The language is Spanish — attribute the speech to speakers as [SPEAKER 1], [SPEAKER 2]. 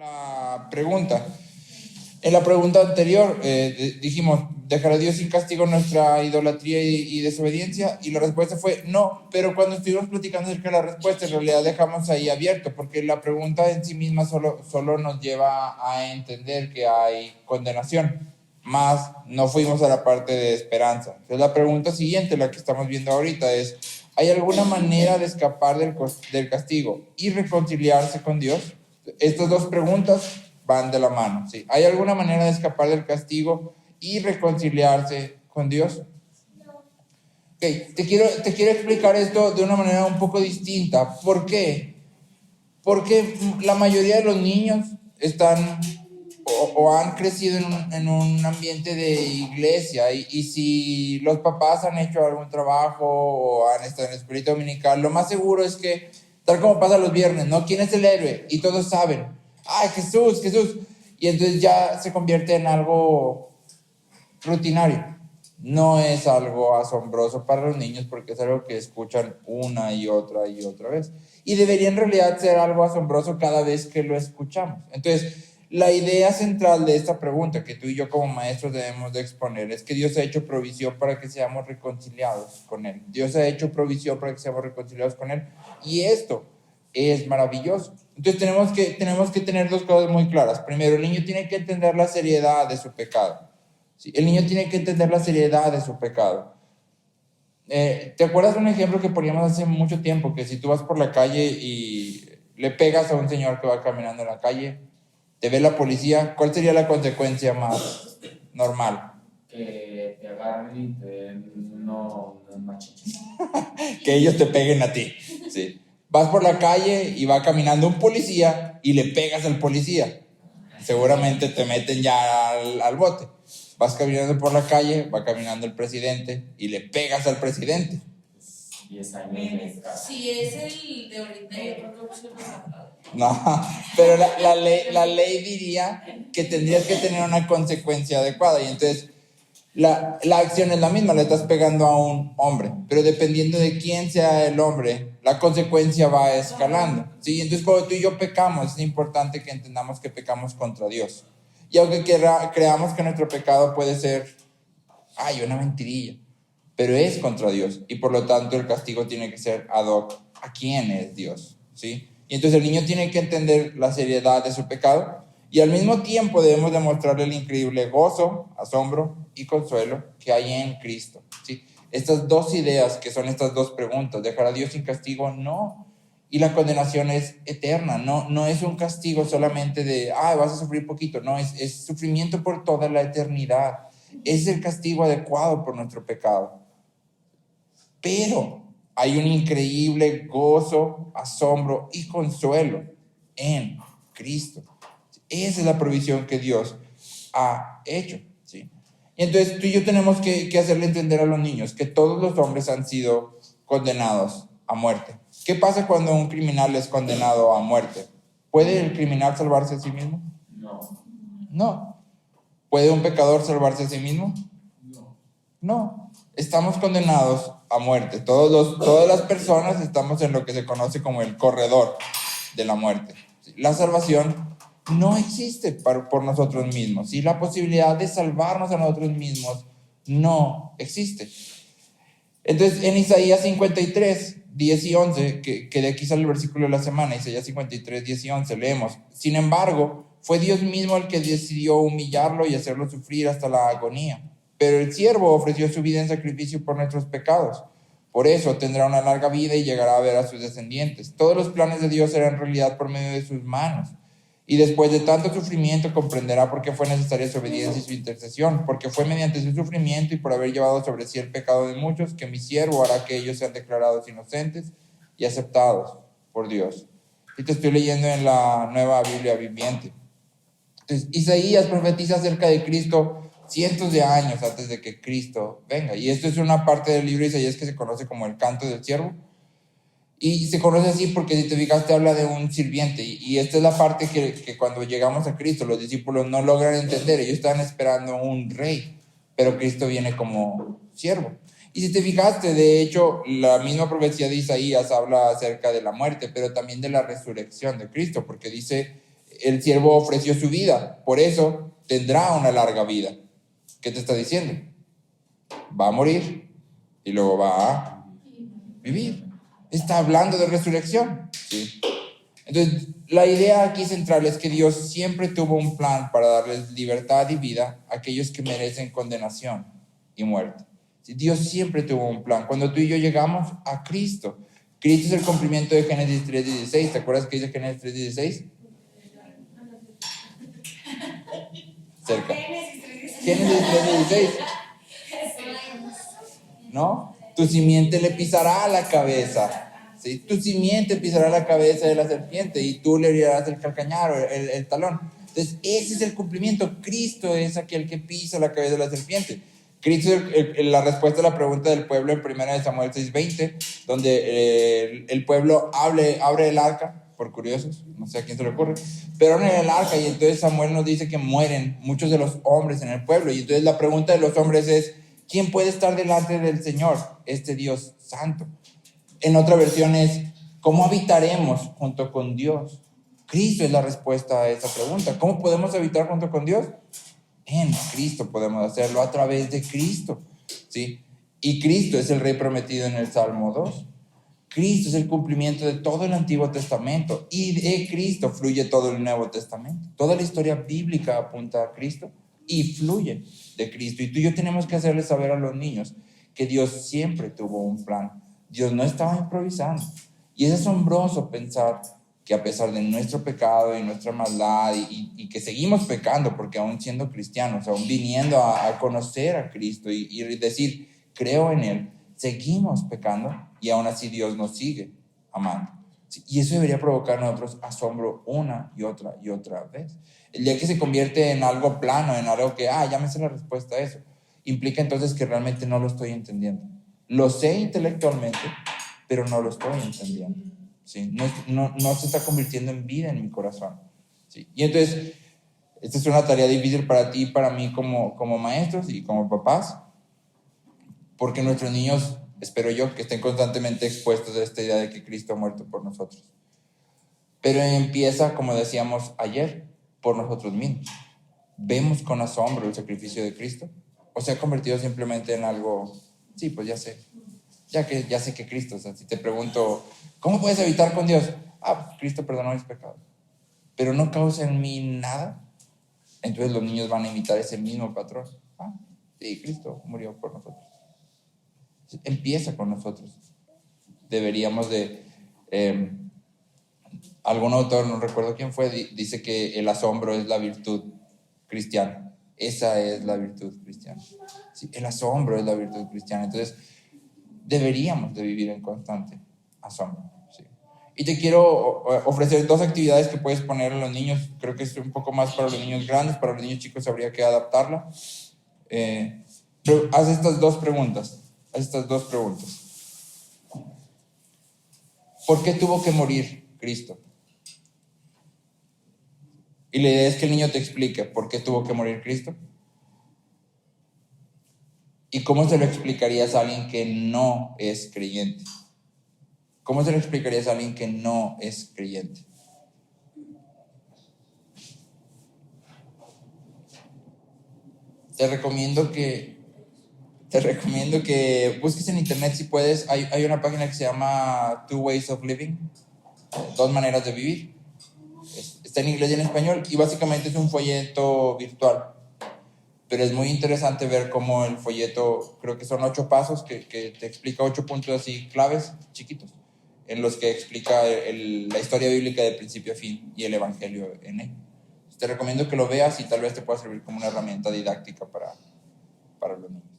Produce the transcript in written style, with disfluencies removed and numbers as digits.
[SPEAKER 1] la pregunta. En la pregunta anterior dijimos, ¿dejará Dios sin castigo nuestra idolatría y desobediencia? Y la respuesta fue no, pero cuando estuvimos platicando acerca de la respuesta, en realidad dejamos ahí abierto, porque la pregunta en sí misma solo nos lleva a entender que hay condenación, más no fuimos a la parte de esperanza. Entonces la pregunta siguiente, la que estamos viendo ahorita, es, ¿hay alguna manera de escapar del castigo y reconciliarse con Dios? Estas dos preguntas van de la mano, ¿sí? ¿Hay alguna manera de escapar del castigo y reconciliarse con Dios? Okay, te quiero explicar esto de una manera un poco distinta. ¿Por qué? Porque la mayoría de los niños están o han crecido en un ambiente de iglesia y si los papás han hecho algún trabajo o han estado en la escuelita dominical, lo más seguro es que, tal como pasa los viernes, ¿no? ¿Quién es el héroe? Y todos saben, ¡ay, Jesús, Jesús! Y entonces ya se convierte en algo rutinario. No es algo asombroso para los niños porque es algo que escuchan una y otra vez. Y debería en realidad ser algo asombroso cada vez que lo escuchamos. Entonces, la idea central de esta pregunta que tú y yo como maestros debemos de exponer es que Dios ha hecho provisión para que seamos reconciliados con Él. Dios ha hecho provisión para que seamos reconciliados con Él. Y esto es maravilloso. Entonces tenemos que tener dos cosas muy claras. Primero, el niño tiene que entender la seriedad de su pecado. ¿Sí? El niño tiene que entender la seriedad de su pecado. ¿Te acuerdas de un ejemplo que poníamos hace mucho tiempo? Que si tú vas por la calle y le pegas a un señor que va caminando en la calle, te ve la policía, ¿cuál sería la consecuencia más normal?
[SPEAKER 2] Que te agarren y te den unos machiches.
[SPEAKER 1] Que ellos te peguen a ti. Sí. Vas por la calle y va caminando un policía y le pegas al policía. Seguramente te meten ya al bote. Vas caminando por la calle, va caminando el presidente y le pegas al presidente.
[SPEAKER 2] 10 años de casa.
[SPEAKER 3] Si es el de ahorita, yo creo que se lo sacado.
[SPEAKER 1] No, pero la ley diría que tendrías que tener una consecuencia adecuada. Y entonces la acción es la misma, le estás pegando a un hombre. Pero dependiendo de quién sea el hombre, la consecuencia va escalando. ¿Sí? Entonces cuando tú y yo pecamos, es importante que entendamos que pecamos contra Dios. Y aunque creamos que nuestro pecado puede ser, una mentirilla, pero es contra Dios. Y por lo tanto el castigo tiene que ser ad hoc a quién es Dios. ¿Sí? Y entonces el niño tiene que entender la seriedad de su pecado y al mismo tiempo debemos demostrarle el increíble gozo, asombro y consuelo que hay en Cristo. ¿Sí? Estas dos ideas que son estas dos preguntas, ¿dejar a Dios sin castigo? No. Y la condenación es eterna, no es un castigo solamente de, vas a sufrir poquito, no, es sufrimiento por toda la eternidad. Es el castigo adecuado por nuestro pecado. Pero hay un increíble gozo, asombro y consuelo en Cristo. Esa es la provisión que Dios ha hecho. ¿Sí? Y entonces tú y yo tenemos que hacerle entender a los niños que todos los hombres han sido condenados a muerte. ¿Qué pasa cuando un criminal es condenado a muerte? ¿Puede el criminal salvarse a sí mismo? No. ¿Puede un pecador salvarse a sí mismo? No. Estamos condenados a muerte. Todas las personas estamos en lo que se conoce como el corredor de la muerte. La salvación no existe por nosotros mismos. ¿Sí? La posibilidad de salvarnos a nosotros mismos no existe. Entonces, en Isaías 53, 10 y 11, que de aquí sale el versículo de la semana, Isaías 53, 10 y 11, leemos: sin embargo, fue Dios mismo el que decidió humillarlo y hacerlo sufrir hasta la agonía. Pero el siervo ofreció su vida en sacrificio por nuestros pecados. Por eso tendrá una larga vida y llegará a ver a sus descendientes. Todos los planes de Dios serán realidad por medio de sus manos. Y después de tanto sufrimiento comprenderá por qué fue necesaria su obediencia y su intercesión, porque fue mediante su sufrimiento y por haber llevado sobre sí el pecado de muchos que mi siervo hará que ellos sean declarados inocentes y aceptados por Dios. Y te estoy leyendo en la Nueva Biblia Viviente. Entonces, Isaías profetiza acerca de Cristo cientos de años antes de que Cristo venga. Y esto es una parte del libro de Isaías que se conoce como el canto del siervo. Y se conoce así porque, si te fijaste, habla de un sirviente. Y esta es la parte que cuando llegamos a Cristo, los discípulos no logran entender. Ellos estaban esperando un rey, pero Cristo viene como siervo. Y si te fijaste, de hecho, la misma profecía de Isaías habla acerca de la muerte, pero también de la resurrección de Cristo, porque dice El siervo ofreció su vida, por eso tendrá una larga vida. ¿Qué te está diciendo? Va a morir y luego va a vivir. Está hablando de resurrección, ¿sí? Entonces, la idea aquí central es que Dios siempre tuvo un plan para darles libertad y vida a aquellos que merecen condenación y muerte. ¿Sí? Dios siempre tuvo un plan. Cuando tú y yo llegamos a Cristo, Cristo es el cumplimiento de Génesis 3:16. ¿Te acuerdas que dice Génesis 3:16? Cerca. Génesis 3:16. ¿No? Tu simiente le pisará la cabeza. ¿Sí? Tu simiente pisará la cabeza de la serpiente y tú le herirás el calcañar o el talón. Entonces, ese es el cumplimiento. Cristo es aquel que pisa la cabeza de la serpiente. Cristo es la respuesta a la pregunta del pueblo en 1 Samuel 6:20, donde el pueblo abre el arca, por curiosos, no sé a quién se le ocurre, pero abren el arca y entonces Samuel nos dice que mueren muchos de los hombres en el pueblo. Y entonces la pregunta de los hombres es, ¿quién puede estar delante del Señor, este Dios santo? En otra versión es, ¿cómo habitaremos junto con Dios? Cristo es la respuesta a esa pregunta. ¿Cómo podemos habitar junto con Dios? En Cristo podemos hacerlo, a través de Cristo, ¿sí? Y Cristo es el Rey prometido en el Salmo 2. Cristo es el cumplimiento de todo el Antiguo Testamento y de Cristo fluye todo el Nuevo Testamento. Toda la historia bíblica apunta a Cristo y fluye de Cristo. Y tú y yo tenemos que hacerles saber a los niños que Dios siempre tuvo un plan. Dios no estaba improvisando. Y es asombroso pensar que a pesar de nuestro pecado y nuestra maldad y que seguimos pecando, porque aún siendo cristianos, aún viniendo a conocer a Cristo y decir, creo en Él, seguimos pecando y aún así Dios nos sigue amando. Y eso debería provocar en nosotros asombro una y otra vez. El día que se convierte en algo plano, en algo que, ya me sé la respuesta a eso, implica entonces que realmente no lo estoy entendiendo. Lo sé intelectualmente, pero no lo estoy entendiendo. ¿Sí? No se está convirtiendo en vida en mi corazón. ¿Sí? Y entonces, esta es una tarea difícil para ti y para mí como maestros y como papás, porque nuestros niños, espero yo, que estén constantemente expuestos a esta idea de que Cristo ha muerto por nosotros. Pero empieza, como decíamos ayer, por nosotros mismos. Vemos con asombro el sacrificio de Cristo, o se ha convertido simplemente en algo, sí, pues ya sé que Cristo, o sea, si te pregunto, ¿cómo puedes habitar con Dios? Pues Cristo perdonó mis pecados, pero no causa en mí nada. Entonces los niños van a imitar ese mismo patrón. Sí, Cristo murió por nosotros. Empieza con nosotros. Deberíamos de... algún autor, no recuerdo quién fue, dice que el asombro es la virtud cristiana. Esa es la virtud cristiana. Sí, el asombro es la virtud cristiana. Entonces, deberíamos de vivir en constante asombro. ¿Sí? Y te quiero ofrecer 2 actividades que puedes poner a los niños. Creo que es un poco más para los niños grandes, para los niños chicos habría que adaptarla. Pero haz estas 2 preguntas. ¿Por qué tuvo que morir Cristo? Y la idea es que el niño te explique por qué tuvo que morir Cristo. ¿Y cómo se lo explicarías a alguien que no es creyente? ¿Cómo se lo explicarías a alguien que no es creyente? Te recomiendo que busques en internet si puedes. Hay una página que se llama 2 Ways of Living, 2 maneras de vivir. Está en inglés y en español y básicamente es un folleto virtual. Pero es muy interesante ver cómo el folleto, creo que son 8 pasos que te explica 8 puntos así claves, chiquitos, en los que explica la historia bíblica de principio a fin y el evangelio en él. Te recomiendo que lo veas y tal vez te pueda servir como una herramienta didáctica para los niños.